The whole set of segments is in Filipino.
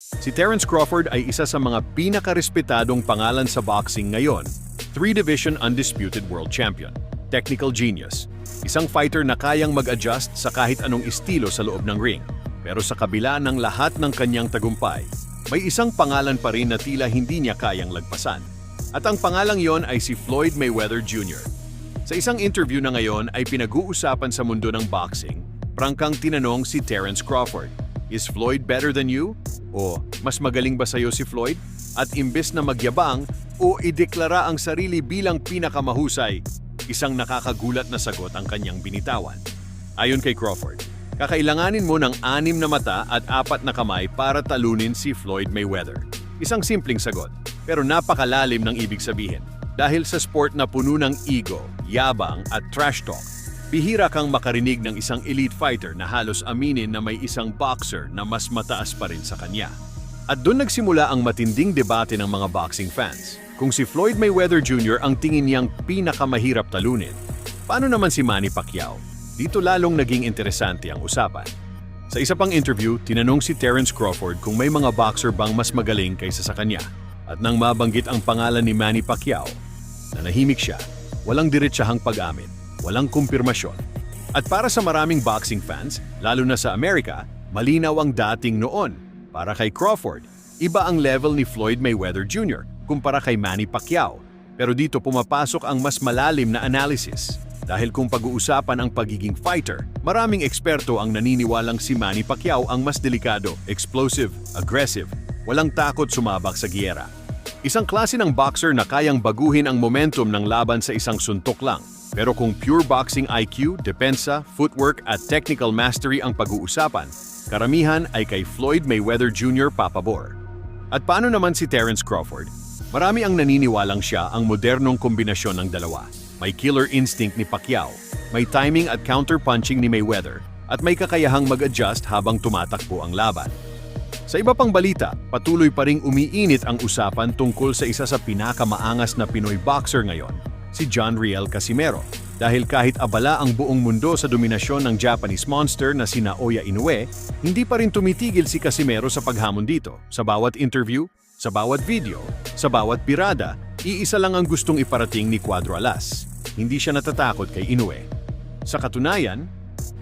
Si Terence Crawford ay isa sa mga pinakarespetadong pangalan sa boxing ngayon. 3-division undisputed world champion. Technical genius. Isang fighter na kayang mag-adjust sa kahit anong estilo sa loob ng ring. Pero sa kabila ng lahat ng kanyang tagumpay, may isang pangalan pa rin na tila hindi niya kayang lagpasan. At ang pangalang yon ay si Floyd Mayweather Jr. Sa isang interview na ngayon ay pinag-uusapan sa mundo ng boxing, prangkang tinanong si Terence Crawford, "Is Floyd better than you?" O "Mas magaling ba sa'yo si Floyd?" At imbes na magyabang o ideklara ang sarili bilang pinakamahusay, isang nakakagulat na sagot ang kanyang binitawan. Ayon kay Crawford, kakailanganin mo ng 6 na mata at 4 na kamay para talunin si Floyd Mayweather. Isang simpleng sagot, pero napakalalim ng ibig sabihin. Dahil sa sport na puno ng ego, yabang at trash talk, bihira kang makarinig ng isang elite fighter na halos aminin na may isang boxer na mas mataas pa rin sa kanya. At doon nagsimula ang matinding debate ng mga boxing fans. Kung si Floyd Mayweather Jr. ang tingin niyang pinakamahirap talunin, paano naman si Manny Pacquiao? Dito lalong naging interesante ang usapan. Sa isa pang interview, tinanong si Terence Crawford kung may mga boxer bang mas magaling kaysa sa kanya. At nang mabanggit ang pangalan ni Manny Pacquiao, nanahimik siya, walang diretsahang pag-amin, walang kumpirmasyon. At para sa maraming boxing fans, lalo na sa Amerika, malinaw ang dating noon. Para kay Crawford, iba ang level ni Floyd Mayweather Jr. kumpara kay Manny Pacquiao. Pero dito pumapasok ang mas malalim na analysis. Dahil kung pag-uusapan ang pagiging fighter, maraming eksperto ang naniniwalang si Manny Pacquiao ang mas delikado, explosive, aggressive, walang takot sumabak sa giyera. Isang klase ng boxer na kayang baguhin ang momentum ng laban sa isang suntok lang. Pero kung pure boxing IQ, depensa, footwork at technical mastery ang pag-uusapan, karamihan ay kay Floyd Mayweather Jr. papabor. At paano naman si Terence Crawford? Marami ang naniniwalang siya ang modernong kombinasyon ng dalawa. May killer instinct ni Pacquiao, may timing at counter-punching ni Mayweather, at may kakayahang mag-adjust habang tumatakbo ang laban. Sa iba pang balita, patuloy pa ring umiinit ang usapan tungkol sa isa sa pinakamaangas na Pinoy boxer ngayon, si John Riel Casimero. Dahil kahit abala ang buong mundo sa dominasyon ng Japanese monster na si Naoya Inoue, hindi pa rin tumitigil si Casimero sa paghamon dito. Sa bawat interview, sa bawat video, sa bawat pirada, iisa lang ang gustong iparating ni Cuadro Alas. Hindi siya natatakot kay Inoue. Sa katunayan,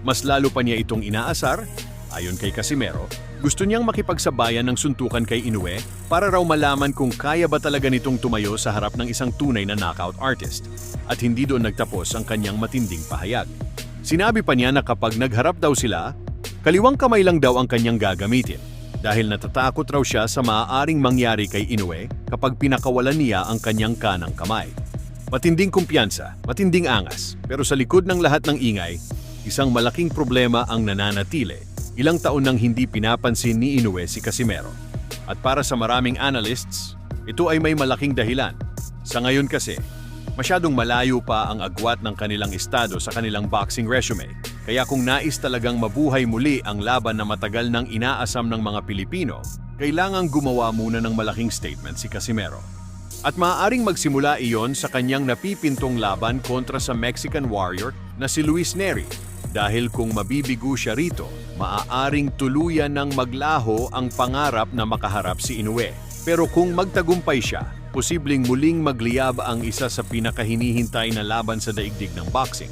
mas lalo pa niya itong inaasar. Ayon kay Casimero, gusto niyang makipagsabayan ng suntukan kay Inoue para raw malaman kung kaya ba talaga nitong tumayo sa harap ng isang tunay na knockout artist. At hindi doon nagtapos ang kanyang matinding pahayag. Sinabi pa niya na kapag nagharap daw sila, kaliwang kamay lang daw ang kanyang gagamitin. Dahil natatakot raw siya sa maaaring mangyari kay Inoue kapag pinakawalan niya ang kanyang kanang kamay. Matinding kumpiyansa, matinding angas, pero sa likod ng lahat ng ingay, isang malaking problema ang nananatili. Ilang taon nang hindi pinapansin ni Inoue si Casimero. At para sa maraming analysts, ito ay may malaking dahilan. Sa ngayon kasi, masyadong malayo pa ang agwat ng kanilang estado sa kanilang boxing resume. Kaya kung nais talagang mabuhay muli ang laban na matagal nang inaasam ng mga Pilipino, kailangang gumawa muna ng malaking statement si Casimero. At maaaring magsimula iyon sa kanyang napipintong laban kontra sa Mexican warrior na si Luis Nery. Dahil kung mabibigo siya rito, maaaring tuluyan ng maglaho ang pangarap na makaharap si Inoue. Pero kung magtagumpay siya, posibleng muling magliyab ang isa sa pinakahinihintay na laban sa daigdig ng boxing.